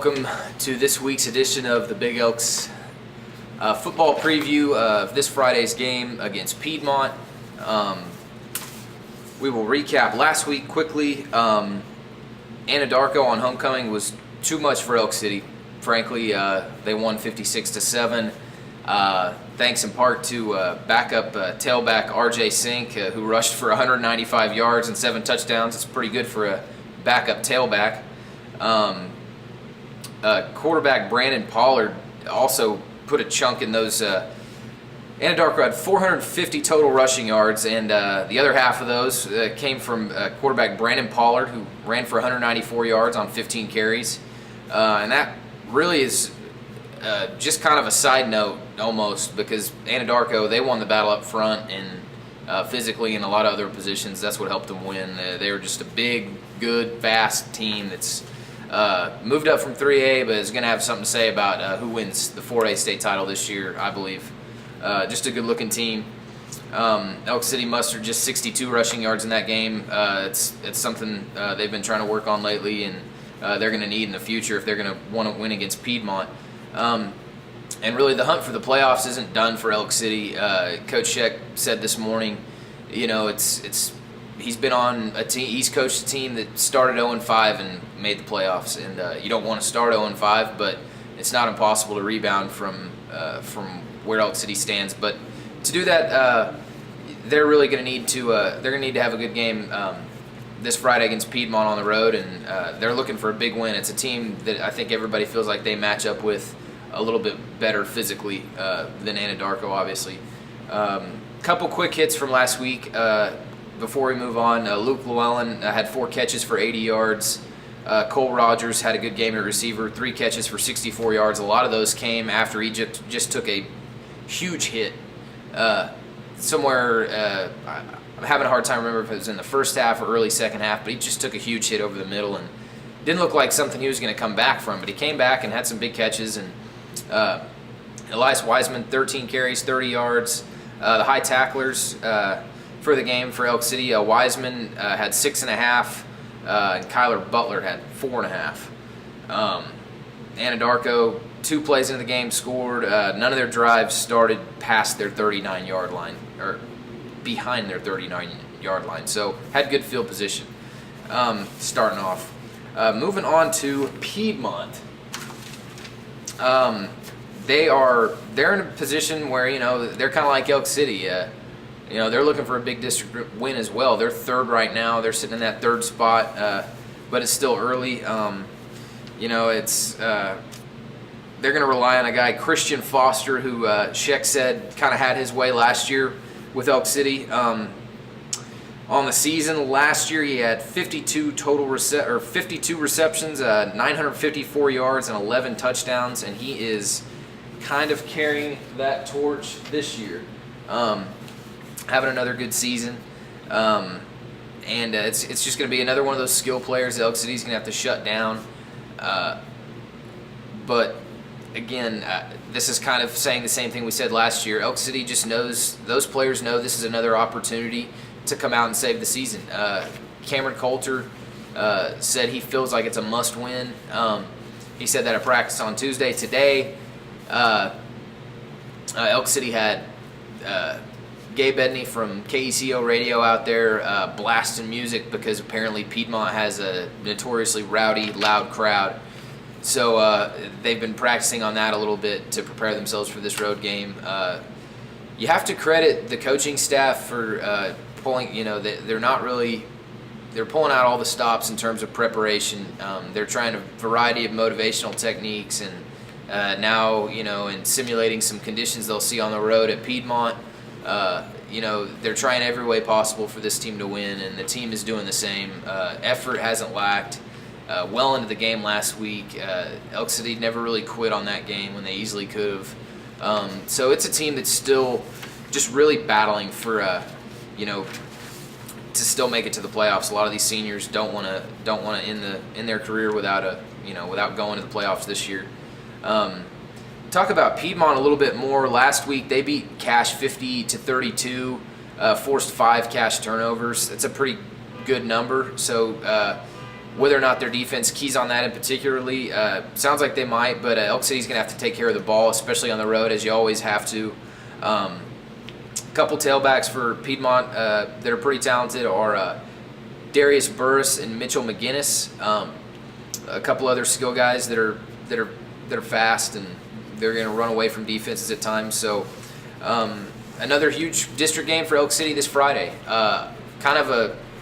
welcome to this week's edition of the Big Elks football preview of this Friday's game against Piedmont. We will recap last week quickly. Anadarko on homecoming was too much for Elk City. Frankly, they won 56-7. Thanks in part to backup tailback RJ Sink, who rushed for 195 yards and 7 touchdowns. It's pretty good for a backup tailback. Quarterback Brandon Pollard also put a chunk in those. Anadarko had 450 total rushing yards, and the other half of those came from quarterback Brandon Pollard, who ran for 194 yards on 15 carries. And that really is just kind of a side note almost, because Anadarko, they won the battle up front and physically and a lot of other positions. That's what helped them win. They were just a big, good, fast team that's moved up from 3A, but is going to have something to say about who wins the 4A state title this year, I believe. Just a good-looking team. Elk City mustered just 62 rushing yards in that game. It's something they've been trying to work on lately, and they're going to need in the future if they're going to want to win against Piedmont. And really, the hunt for the playoffs isn't done for Elk City. Coach Sheck said this morning, you know, he's been on a team. He's coached a team that started 0-5 and made the playoffs. And you don't want to start 0-5, but it's not impossible to rebound from where Elk City stands. But to do that, they're really going to need to. They're going to need to have a good game this Friday against Piedmont on the road, and they're looking for a big win. It's a team that I think everybody feels like they match up with a little bit better physically than Anadarko, obviously. Couple quick hits from last week before we move on. Luke Llewellyn had 4 catches for 80 yards. Cole Rogers had a good game at receiver, 3 catches for 64 yards. A lot of those came after he just took a huge hit somewhere. I'm having a hard time remembering if it was in the first half or early second half, but he just took a huge hit over the middle and didn't look like something he was going to come back from, but he came back and had some big catches. And Elias Wiseman, 13 carries, 30 yards. The high tacklers for the game for Elk City, Wiseman had 6.5, and Kyler Butler had 4.5. Anadarko, 2 plays into the game, scored. None of their drives started past their 39-yard line, or behind their 39-yard line, so had good field position starting off. Moving on to Piedmont. They're in a position where, you know, they're kind of like Elk City. You know, they're looking for a big district win as well. They're third right now. They're sitting in that third spot, but it's still early. You know, they're going to rely on a guy, Christian Foster, who Sheck said kind of had his way last year with Elk City. On the season last year, he had 52 receptions, 954 yards, and 11 touchdowns, and he is kind of carrying that torch this year, having another good season. And it's just going to be another one of those skill players that Elk City's going to have to shut down. But again, this is kind of saying the same thing we said last year. Elk City just knows, those players know this is another opportunity to come out and save the season. Cameron Coulter said he feels like it's a must-win. He said that at practice on Tuesday. Today, Elk City had Gabe Edney from KECO Radio out there blasting music because apparently Piedmont has a notoriously rowdy, loud crowd. So they've been practicing on that a little bit to prepare themselves for this road game. You have to credit the coaching staff for pulling, you know, they're pulling out all the stops in terms of preparation. They're trying a variety of motivational techniques, and now, you know, in simulating some conditions they'll see on the road at Piedmont, you know, they're trying every way possible for this team to win, and the team is doing the same. Effort hasn't lacked. Well into the game last week, Elk City never really quit on that game when they easily could have. So it's a team that's still just really battling for, you know, to still make it to the playoffs. A lot of these seniors don't want to end their career without going to the playoffs this year. Talk about Piedmont a little bit more. Last week they beat Cache 50-32, forced 5 Cache turnovers. That's a pretty good number. So Whether or not their defense keys on that in particularly, sounds like they might, but Elk City's going to have to take care of the ball, especially on the road, as you always have to. Couple tailbacks for Piedmont that are pretty talented are Darius Burris and Mitchell McGinnis. A couple other skill guys that are fast, and they're going to run away from defenses at times. So another huge district game for Elk City this Friday.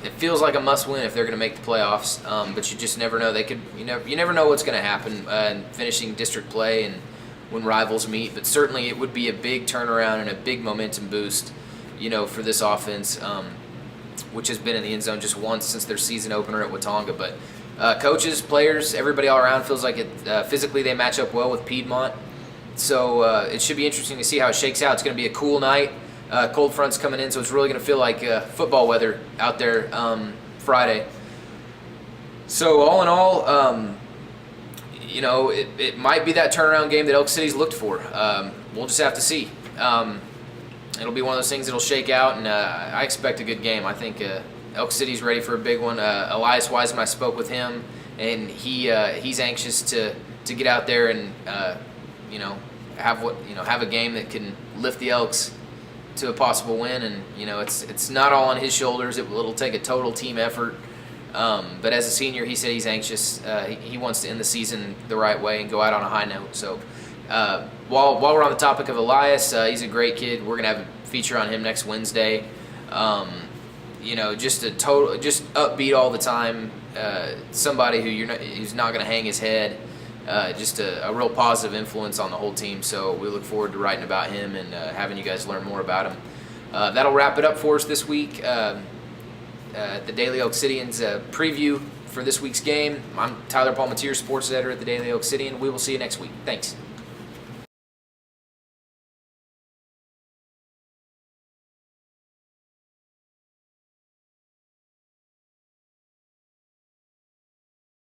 It feels like a must-win if they're going to make the playoffs, but you just never know. You never know what's going to happen in finishing district play and when rivals meet. But certainly it would be a big turnaround and a big momentum boost, for this offense, which has been in the end zone just once since their season opener at Watonga. But coaches, players, everybody all around feels like physically they match up well with Piedmont. So it should be interesting to see how it shakes out. It's going to be a cool night. Cold front's coming in, so it's really going to feel like football weather out there Friday. So all in all, it might be that turnaround game that Elk City's looked for. We'll just have to see. It'll be one of those things that'll shake out, and I expect a good game. I think Elk City's ready for a big one. Elias Wiseman, I spoke with him, and he's anxious to get out there and have a game that can lift the Elks to a possible win. And it's not all on his shoulders. It'll take a total team effort. But as a senior, he said he's anxious. He wants to end the season the right way and go out on a high note. So while we're on the topic of Elias, he's a great kid. We're gonna have a feature on him next Wednesday. Just upbeat all the time. Somebody who's not gonna hang his head. Just a real positive influence on the whole team. So we look forward to writing about him and having you guys learn more about him. That'll wrap it up for us this week. The Daily Elk Citian's preview for this week's game. I'm Tyler Palmateer, sports editor at the Daily Elk Citian. We will see you next week. Thanks.